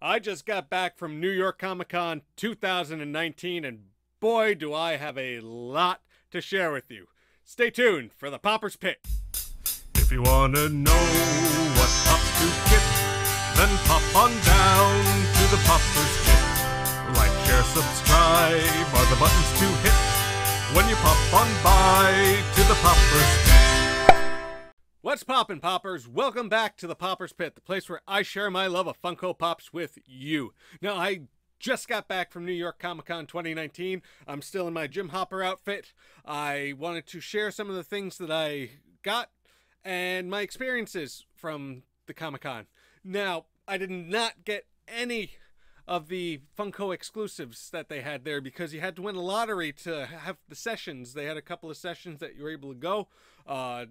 I just got back from New York Comic Con 2019, and boy, do I have a lot to share with you. Stay tuned for the Popper's Pit. If you wanna know what pops to get, then pop on down to the Popper's Pit. Like, share, subscribe are the buttons to hit when you pop on by to the Popper's Pit. What's poppin', Poppers? Welcome back to the Popper's Pit, the place where I share my love of Funko Pops with you. Now, I just got back from New York Comic Con 2019. I'm still in my Jim Hopper outfit. I wanted to share some of the things that I got and my experiences from the Comic Con. Now, I did not get any of the Funko exclusives that they had there because you had to win a lottery to have the sessions. They had a couple of sessions that you were able to go.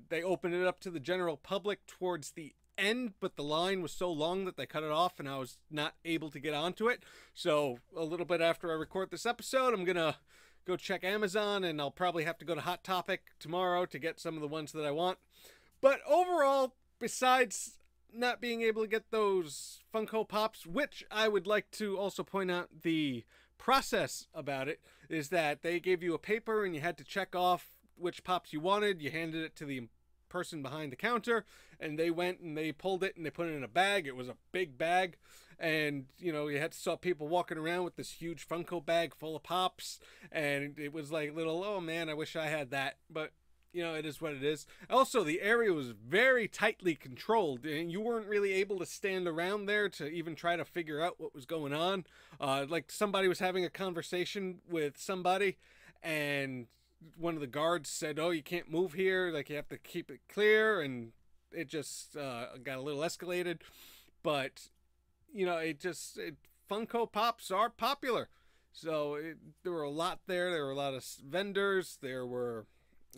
They opened it up to the general public towards the end, but the line was so long that they cut it off and I was not able to get onto it. So a little bit after I record this episode, I'm gonna go check Amazon, and I'll probably have to go to Hot Topic tomorrow to get some of the ones that I want. But overall, besides not being able to get those Funko Pops, which I would like to also point out the process about it, is that they gave you a paper and you had to check off which Pops you wanted. You handed it to the person behind the counter, and they went and they pulled it and they put it in a bag. It was a big bag, and you know, you had to saw people walking around with this huge Funko bag full of Pops, and it was like little, oh man, I wish I had that. But you know, it is what it is. Also, the area was very tightly controlled, and you weren't really able to stand around there to even try to figure out what was going on. Like, somebody was having a conversation with somebody, and one of the guards said, oh, you can't move here, like, you have to keep it clear, and it just got a little escalated. But, you know, Funko Pops are popular. So, there were a lot there. There were a lot of vendors. There were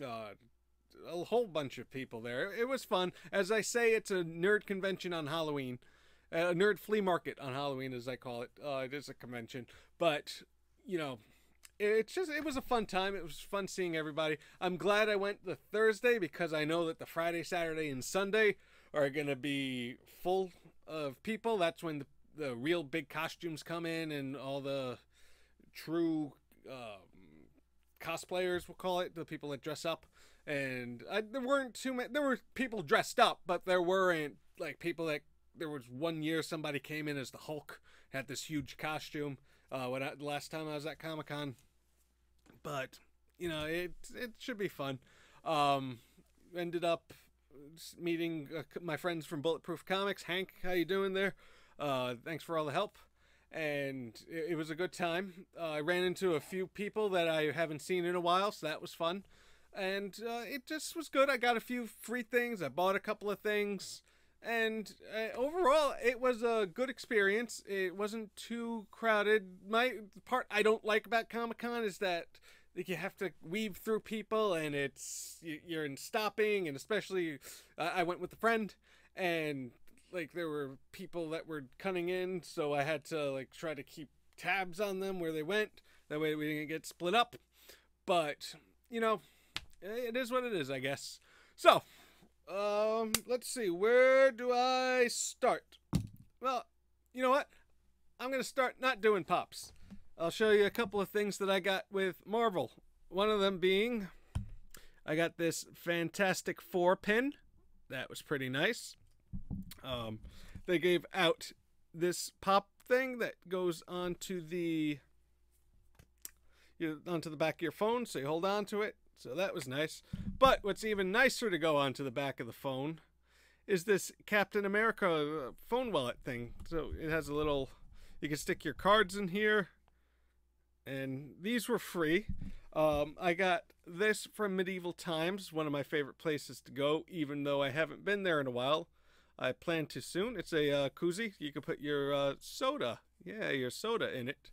a whole bunch of people there. It was fun. As I say, it's a nerd convention on Halloween. A nerd flea market on Halloween, as I call it. It is a convention. But, you know, it was a fun time. It was fun seeing everybody. I'm glad I went the Thursday because I know that the Friday, Saturday, and Sunday are going to be full of people. That's when the real big costumes come in, and all the true cosplayers, we'll call it, the people that dress up. And there weren't too many. There were people dressed up, but there weren't like people that. There was one year somebody came in as the Hulk, had this huge costume. Last time I was at Comic Con, but you know, it should be fun. Ended up meeting my friends from Bulletproof Comics. Hank, how you doing there? Thanks for all the help. And it was a good time. I ran into a few people that I haven't seen in a while, so that was fun. And it just was good. I got a few free things. I bought a couple of things. And overall, it was a good experience. It wasn't too crowded. The part I don't like about Comic-Con is that you have to weave through people, and you're in stopping, and especially I went with a friend, and like there were people that were cutting in, so I had to like try to keep tabs on them where they went. That way we didn't get split up. But you know, it is what it is, I guess. So, let's see. Where do I start? Well, you know what? I'm gonna start not doing Pops. I'll show you a couple of things that I got with Marvel. One of them being, I got this Fantastic Four pin. That was pretty nice. They gave out this pop thing that goes onto the back of your phone, so you hold on to it. So that was nice. But what's even nicer to go onto the back of the phone is this Captain America phone wallet thing. So it has a little, you can stick your cards in here, and these were free. I got this from Medieval Times, one of my favorite places to go, even though I haven't been there in a while. I plan to soon. It's a koozie. You can put your soda. Yeah, your soda in it.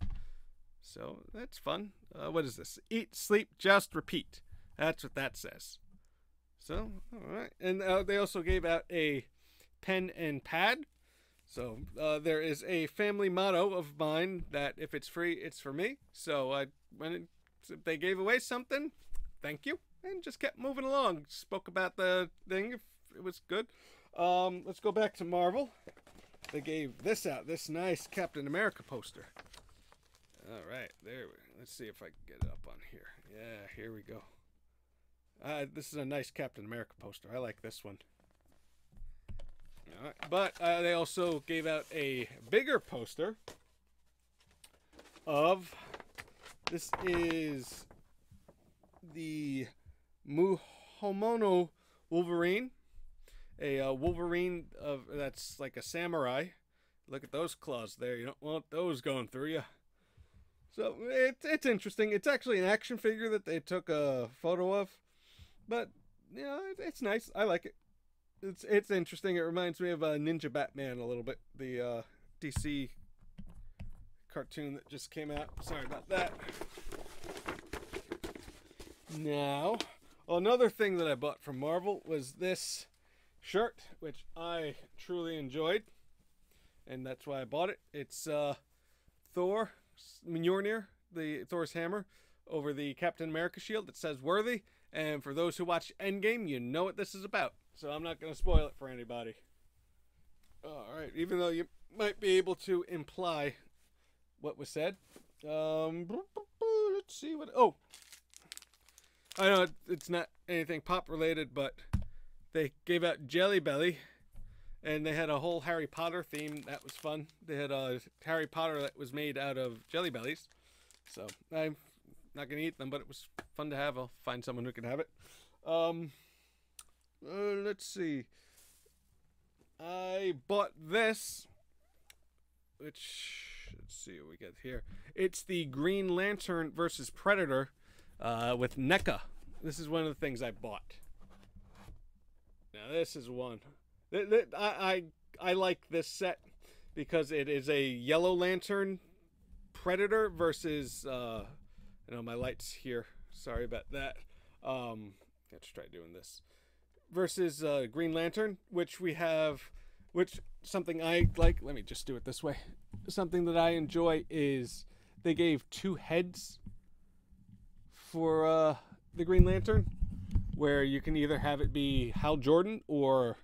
So that's fun. What is this? Eat, sleep, just repeat. That's what that says. So, all right. And they also gave out a pen and pad. So there is a family motto of mine that if it's free, it's for me. So when they gave away something, thank you. And just kept moving along. Spoke about the thing. It was good. Let's go back to Marvel. they gave this out, this nice Captain America poster. All right, let's see if I can get it up on here. Yeah, here we go. This is a nice Captain America poster. I like this one. All right, but they also gave out a bigger poster of, this is the Muhomono Wolverine. A Wolverine that's like a samurai. Look at those claws there. You don't want those going through you. So it's interesting. It's actually an action figure that they took a photo of, but you know, it's nice. I like it. It's interesting. It reminds me of Ninja Batman a little bit, the DC cartoon that just came out. Sorry about that. Now, another thing that I bought from Marvel was this shirt, which I truly enjoyed, and that's why I bought it. It's Thor Mjolnir, the Thor's hammer, over the Captain America shield. It says "Worthy," and for those who watch Endgame, you know what this is about. So I'm not going to spoil it for anybody. All right, even though you might be able to imply what was said. Let's see what. Oh, I know it's not anything pop related, but they gave out Jelly Belly, and they had a whole Harry Potter theme. That was fun. They had a Harry Potter that was made out of Jelly Bellies. So I'm not going to eat them, but it was fun to have. I'll find someone who can have it. Let's see. I bought this, which, let's see what we get here. It's the Green Lantern versus Predator with NECA. This is one of the things I bought. Now this is one. I like this set because it is a Yellow Lantern Predator versus, I know my light's here. Sorry about that. Let's try doing this. Versus Green Lantern, which we have, which something I like. Let me just do it this way. Something that I enjoy is they gave two heads for the Green Lantern, where you can either have it be Hal Jordan or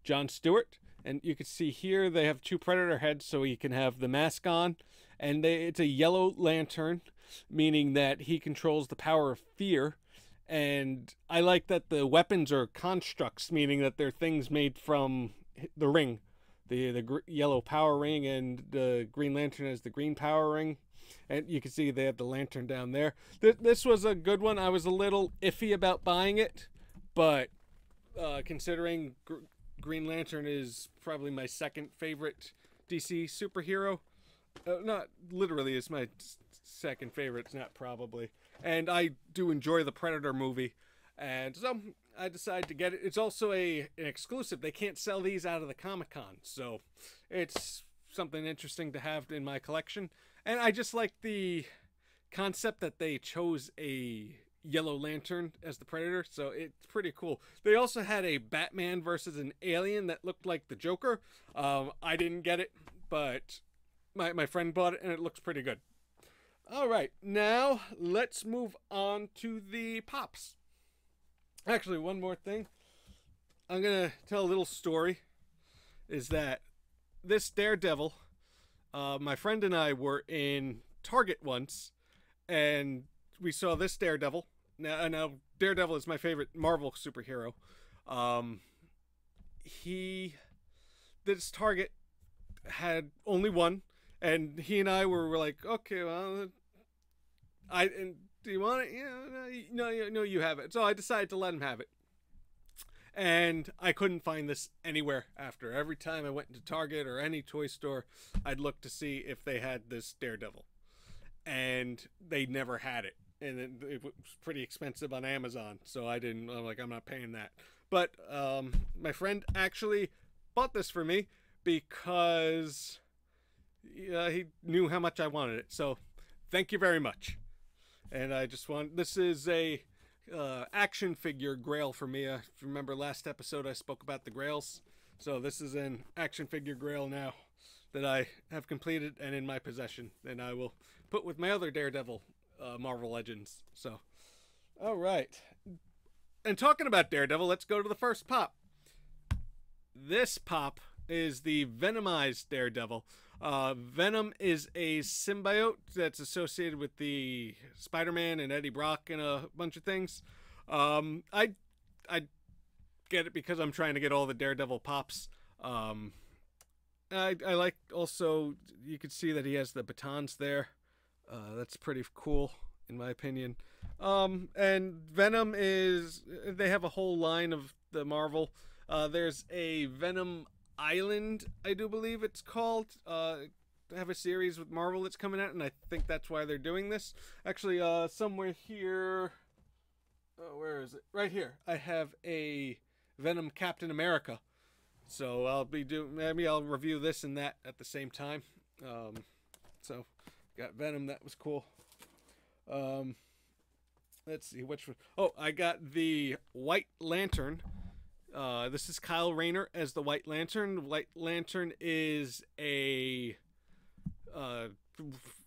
John Stewart. And you can see here they have two Predator heads, so he can have the mask on. And it's a Yellow Lantern, meaning that he controls the power of fear. And I like that the weapons are constructs, meaning that they're things made from the ring. The yellow power ring, and the Green Lantern has the green power ring. And you can see they have the lantern down there. This was a good one. I was a little iffy about buying it, but considering Green Lantern is probably my second favorite DC superhero. Not literally, it's my second favorite. It's not probably. And I do enjoy the Predator movie. And so I decided to get it. It's also an exclusive. They can't sell these out of the Comic-Con. So it's something interesting to have in my collection. And I just like the concept that they chose a Yellow Lantern as the Predator. So it's pretty cool. They also had a Batman versus an alien that looked like the Joker. I didn't get it, but my friend bought it, and it looks pretty good. All right, now let's move on to the Pops. Actually, one more thing. I'm going to tell a little story. Is that this Daredevil, my friend and I were in Target once, and we saw this Daredevil. Now Daredevil is my favorite Marvel superhero. This Target had only one, and he and I were like, okay, well, do you want it? No, you have it. So I decided to let him have it. And I couldn't find this anywhere after. Every time I went into Target or any toy store, I'd look to see if they had this Daredevil. And they never had it. And it was pretty expensive on Amazon. So I'm not paying that. But my friend actually bought this for me because he knew how much I wanted it. So thank you very much. And I just this is a action figure grail for me. If you remember last episode, I spoke about the grails. So this is an action figure grail now that I have completed and in my possession. And I will put with my other Daredevil Marvel Legends. So, all right. And talking about Daredevil, let's go to the first pop. This pop is the Venomized Daredevil. Venom is a symbiote that's associated with the Spider-Man and Eddie Brock and a bunch of things. I get it because I'm trying to get all the Daredevil pops. I like also, you can see that he has the batons there. That's pretty cool, in my opinion. And Venom is, they have a whole line of the Marvel. There's a Venom Island, I do believe it's called. They have a series with Marvel that's coming out, and I think that's why they're doing this. Actually, somewhere here, where is it? Right here. I have a Venom Captain America. So I'll be doing, maybe I'll review this and that at the same time. So got Venom, that was cool. Let's see, which one? Oh, I got the White Lantern. This is Kyle Rayner as the White Lantern. White Lantern is a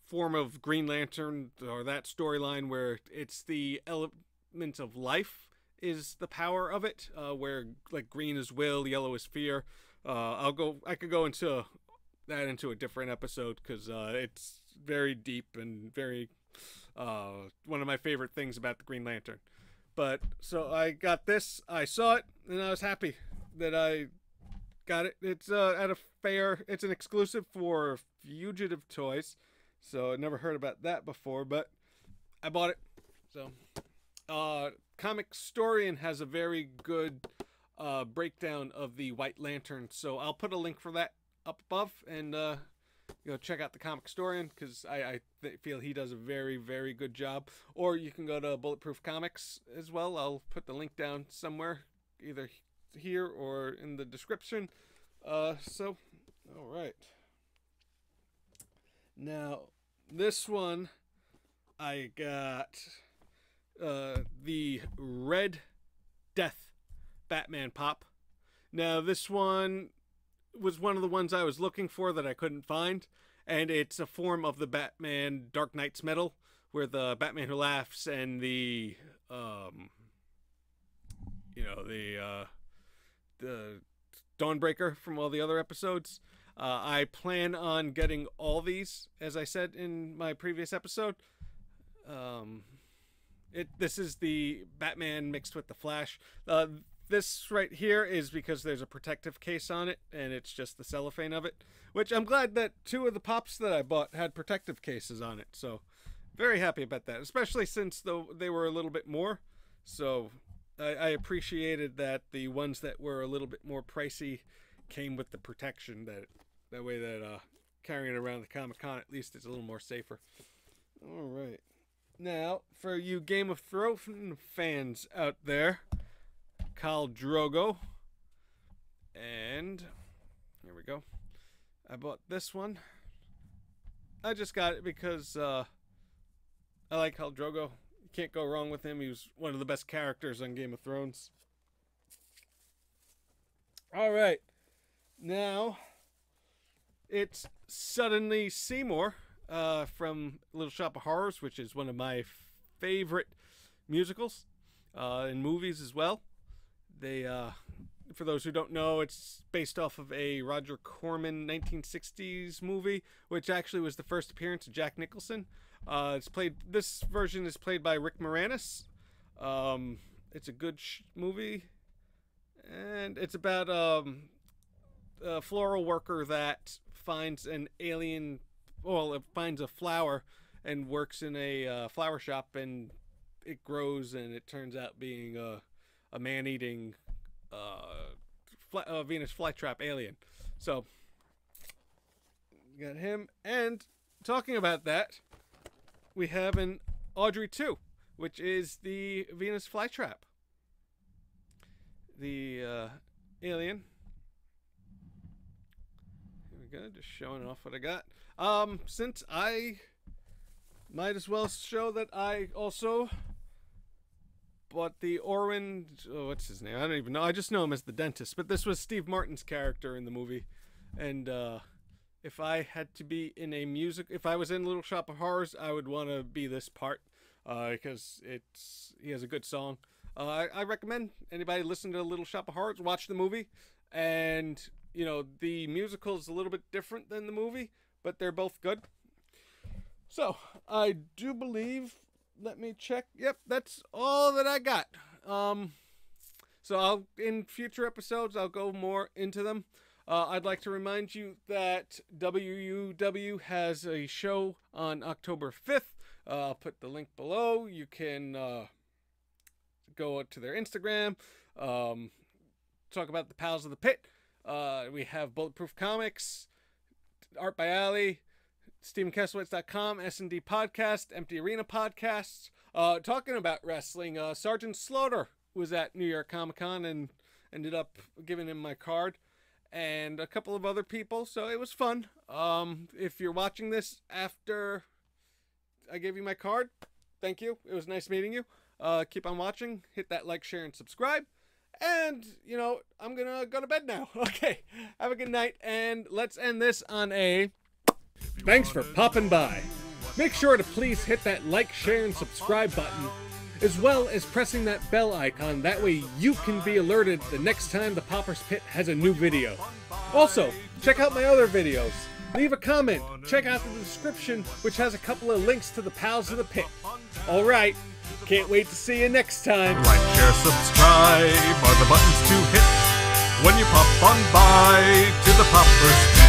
form of Green Lantern, or that storyline where it's the element of life is the power of it, where like green is will, yellow is fear. I could go into that into a different episode because it's very deep and very one of my favorite things about the Green Lantern. But so I got this, I saw it, and I was happy that I got it. It's at a fair. It's an exclusive for Fugitive Toys, so I never heard about that before, but I bought it. So Comic Storian has a very good breakdown of the White Lantern, so I'll put a link for that up above, and check out the Comic Storian, because I feel he does a very, very good job. Or you can go to Bulletproof Comics as well. I'll put the link down somewhere, either here or in the description. So, all right. Now, this one, I got the Red Death Batman pop. Now, this one was one of the ones I was looking for that I couldn't find, and it's a form of the Batman Dark Knight's Metal, where the Batman Who Laughs and the Dawnbreaker from all the other episodes. I plan on getting all these, as I said in my previous episode. This is the Batman mixed with the Flash. This right here is because there's a protective case on it, and it's just the cellophane of it, which I'm glad that 2 of the pops that I bought had protective cases on it. So very happy about that, especially since they were a little bit more. So I appreciated that the ones that were a little bit more pricey came with the protection. That way that carrying it around the Comic-Con at least is a little more safer. All right. Now, for you Game of Thrones fans out there, Khal Drogo, and here we go. I bought this one. I just got it because I like Khal Drogo. You can't go wrong with him. He was one of the best characters on Game of Thrones. All right, now it's Suddenly Seymour from Little Shop of Horrors, which is one of my favorite musicals and movies as well. They, for those who don't know, it's based off of a Roger Corman 1960s movie, which actually was the first appearance of Jack Nicholson. This version is played by Rick Moranis. It's a good movie, and it's about a floral worker that finds an alien, well, it finds a flower and works in a flower shop, and it grows, and it turns out being a man-eating Venus flytrap alien. So, got him. And talking about that, we have an Audrey 2, which is the Venus flytrap. The alien. Here we go, just showing off what I got. Since I might as well show that I also bought the Orwin, what's his name? I don't even know. I just know him as the dentist. But this was Steve Martin's character in the movie. And if I had to be in a music, if I was in Little Shop of Horrors, I would want to be this part because he has a good song. I recommend anybody listen to Little Shop of Horrors, watch the movie, and you know, the musical is a little bit different than the movie, but they're both good. So, I do believe, let me check. Yep, that's all that I got. So in future episodes, I'll go more into them. I'd like to remind you that WUWW has a show on October 5th. I'll put the link below. You can go to their Instagram, talk about the Pals of the Pit. We have Bulletproof Comics, Art by Alley, StevenKesselwitz.com, S&D Podcast, Empty Arena Podcasts. Talking about wrestling, Sergeant Slaughter was at New York Comic Con and ended up giving him my card, and a couple of other people, so it was fun. If you're watching this after I gave you my card, thank you. It was nice meeting you. Keep on watching. Hit that like, share, and subscribe. And, you know, I'm going to go to bed now. Okay. Have a good night, and let's end this on a thanks for popping by. Make sure to please hit that like, share, and subscribe button, as well as pressing that bell icon. That way you can be alerted the next time the Popper's Pit has a new video. Also, check out my other videos. Leave a comment. Check out the description, which has a couple of links to the Pals of the Pit. Alright, can't wait to see you next time. Like, share, subscribe are the buttons to hit when you pop on by to the Poppers Pit.